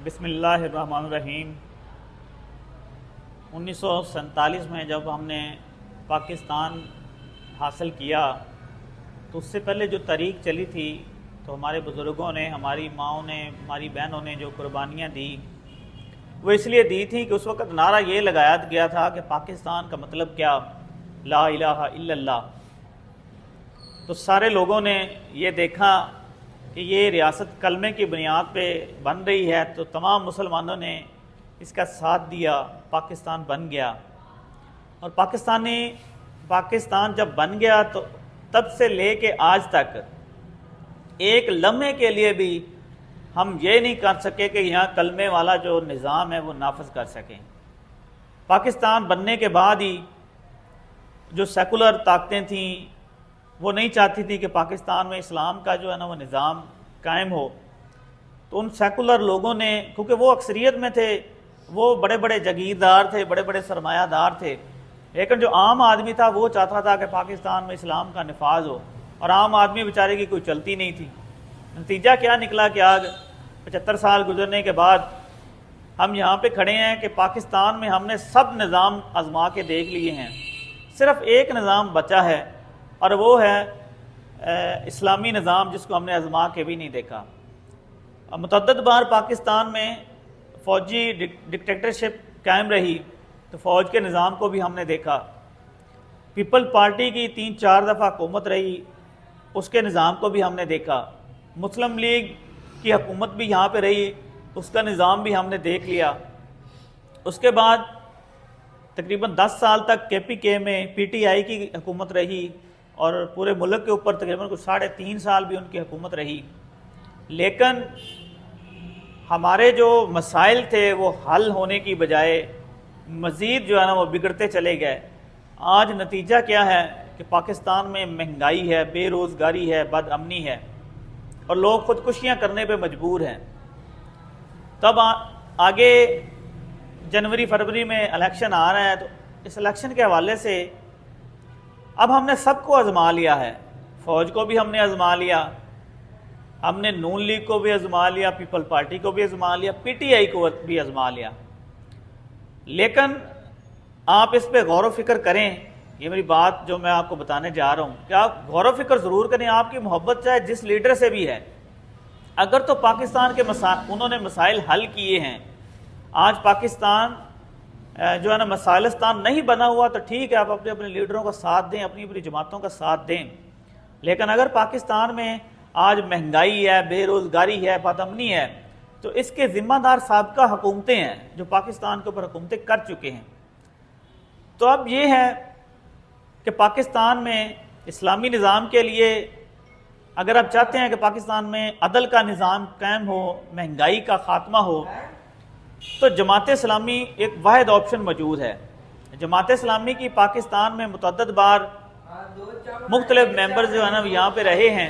بسم اللہ الرحمن الرحیم۔ 1947 میں جب ہم نے پاکستان حاصل کیا تو اس سے پہلے جو تاریخ چلی تھی تو ہمارے بزرگوں نے، ہماری ماؤں نے، ہماری بہنوں نے جو قربانیاں دی وہ اس لیے دی تھی کہ اس وقت نعرہ یہ لگایا گیا تھا کہ پاکستان کا مطلب کیا، لا الہ الا اللہ۔ تو سارے لوگوں نے یہ دیکھا کہ یہ ریاست کلمے کی بنیاد پہ بن رہی ہے تو تمام مسلمانوں نے اس کا ساتھ دیا، پاکستان بن گیا۔ اور پاکستان جب بن گیا تو تب سے لے کے آج تک ایک لمحے کے لیے بھی ہم یہ نہیں کر سکے کہ یہاں کلمے والا جو نظام ہے وہ نافذ کر سکیں۔ پاکستان بننے کے بعد ہی جو سیکولر طاقتیں تھیں وہ نہیں چاہتی تھی کہ پاکستان میں اسلام کا جو ہے نا وہ نظام قائم ہو، تو ان سیکولر لوگوں نے، کیونکہ وہ اکثریت میں تھے، وہ بڑے بڑے جاگیردار تھے، بڑے بڑے سرمایہ دار تھے، لیکن جو عام آدمی تھا وہ چاہتا تھا کہ پاکستان میں اسلام کا نفاذ ہو، اور عام آدمی بیچارے کی کوئی چلتی نہیں تھی۔ نتیجہ کیا نکلا کہ آج 75 سال گزرنے کے بعد ہم یہاں پہ کھڑے ہیں کہ پاکستان میں ہم نے سب نظام آزما کے دیکھ لیے ہیں، صرف ایک نظام بچا ہے اور وہ ہے اسلامی نظام، جس کو ہم نے آزما کے بھی نہیں دیکھا۔ متعدد بار پاکستان میں فوجی ڈکٹیٹرشپ قائم رہی تو فوج کے نظام کو بھی ہم نے دیکھا۔ پیپل پارٹی کی 3-4 دفعہ حکومت رہی، اس کے نظام کو بھی ہم نے دیکھا۔ مسلم لیگ کی حکومت بھی یہاں پہ رہی، اس کا نظام بھی ہم نے دیکھ لیا۔ اس کے بعد تقریباً 10 سال تک KPK میں PTI کی حکومت رہی اور پورے ملک کے اوپر تقریباً کچھ 3.5 سال بھی ان کی حکومت رہی، لیکن ہمارے جو مسائل تھے وہ حل ہونے کی بجائے مزید جو ہے نا وہ بگڑتے چلے گئے۔ آج نتیجہ کیا ہے کہ پاکستان میں مہنگائی ہے، بے روزگاری ہے، بد امنی ہے اور لوگ خودکشیاں کرنے پہ مجبور ہیں۔ تب آگے جنوری فروری میں الیکشن آ رہا ہے، تو اس الیکشن کے حوالے سے اب ہم نے سب کو آزما لیا ہے، فوج کو بھی ہم نے آزما لیا، ہم نے نون لیگ کو بھی آزما لیا، پیپل پارٹی کو بھی آزما لیا، PTI کو بھی آزما لیا۔ لیکن آپ اس پہ غور و فکر کریں، یہ میری بات جو میں آپ کو بتانے جا رہا ہوں کہ آپ غور و فکر ضرور کریں۔ آپ کی محبت چاہے جس لیڈر سے بھی ہے، اگر تو پاکستان کے انہوں نے مسائل حل کیے ہیں، آج پاکستان جو ہے نا مسائلستان نہیں بنا ہوا تو ٹھیک ہے، آپ اپنے اپنے لیڈروں کا ساتھ دیں، اپنی اپنی جماعتوں کا ساتھ دیں، لیکن اگر پاکستان میں آج مہنگائی ہے، بے روزگاری ہے، بد امنی ہے، تو اس کے ذمہ دار سابقہ حکومتیں ہیں جو پاکستان کے اوپر حکومتیں کر چکے ہیں۔ تو اب یہ ہے کہ پاکستان میں اسلامی نظام کے لیے اگر آپ چاہتے ہیں کہ پاکستان میں عدل کا نظام قائم ہو، مہنگائی کا خاتمہ ہو، تو جماعت اسلامی ایک واحد آپشن موجود ہے۔ جماعت اسلامی کی پاکستان میں متعدد بار مختلف ممبرز جو ہے نا یہاں پہ رہے ہیں،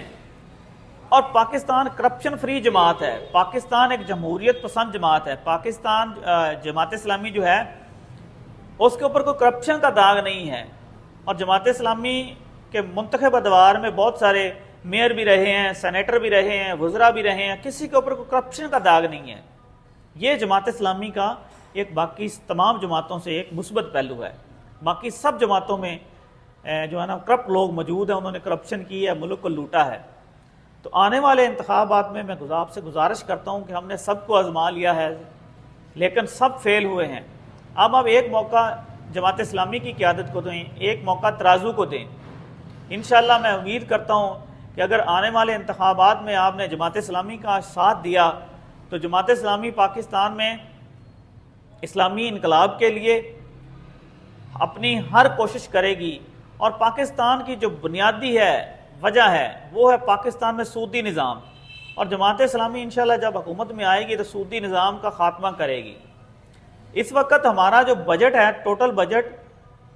اور پاکستان کرپشن فری جماعت ہے، پاکستان ایک جمہوریت پسند جماعت ہے۔ پاکستان جماعت اسلامی جو ہے اس کے اوپر کوئی کرپشن کا داغ نہیں ہے، اور جماعت اسلامی کے منتخب ادوار میں بہت سارے میئر بھی رہے ہیں، سینیٹر بھی رہے ہیں، وزراء بھی رہے ہیں، کسی کے اوپر کوئی کرپشن کا داغ نہیں ہے۔ یہ جماعت اسلامی کا ایک باقی تمام جماعتوں سے ایک مثبت پہلو ہے۔ باقی سب جماعتوں میں جو ہے نا کرپٹ لوگ موجود ہیں، انہوں نے کرپشن کی ہے، ملک کو لوٹا ہے۔ تو آنے والے انتخابات میں میں آپ سے گزارش کرتا ہوں کہ ہم نے سب کو آزما لیا ہے لیکن سب فیل ہوئے ہیں۔ اب آپ ایک موقع جماعت اسلامی کی قیادت کو دیں، ایک موقع ترازو کو دیں۔ انشاءاللہ میں امید کرتا ہوں کہ اگر آنے والے انتخابات میں آپ نے جماعت اسلامی کا ساتھ دیا تو جماعت اسلامی پاکستان میں اسلامی انقلاب کے لیے اپنی ہر کوشش کرے گی، اور پاکستان کی جو بنیادی وجہ ہے وہ ہے پاکستان میں سودی نظام، اور جماعت اسلامی انشاءاللہ جب حکومت میں آئے گی تو سودی نظام کا خاتمہ کرے گی۔ اس وقت ہمارا جو بجٹ ہے، ٹوٹل بجٹ،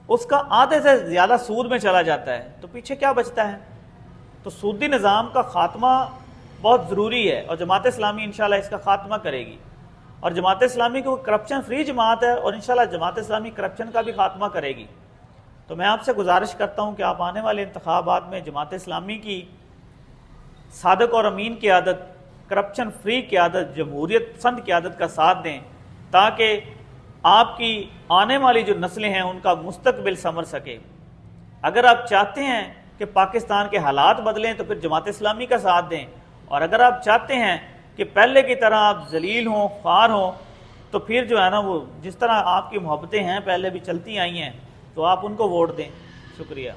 اس کا آدھے سے زیادہ سود میں چلا جاتا ہے، تو پیچھے کیا بچتا ہے؟ تو سودی نظام کا خاتمہ بہت ضروری ہے، اور جماعت اسلامی انشاءاللہ اس کا خاتمہ کرے گی، اور جماعت اسلامی کو کرپشن فری جماعت ہے، اور انشاءاللہ جماعت اسلامی کرپشن کا بھی خاتمہ کرے گی۔ تو میں آپ سے گزارش کرتا ہوں کہ آپ آنے والے انتخابات میں جماعت اسلامی کی صادق اور امین قیادت کرپشن فری قیادت، جمہوریت پسند قیادت کا ساتھ دیں، تاکہ آپ کی آنے والی جو نسلیں ہیں ان کا مستقبل سنور سکے۔ اگر آپ چاہتے ہیں کہ پاکستان کے حالات بدلیں تو پھر جماعت اسلامی کا ساتھ دیں، اور اگر آپ چاہتے ہیں کہ پہلے کی طرح آپ ذلیل ہوں، خوار ہوں، تو پھر جو ہے نا وہ جس طرح آپ کی محبتیں ہیں پہلے بھی چلتی آئی ہیں تو آپ ان کو ووٹ دیں۔ شکریہ۔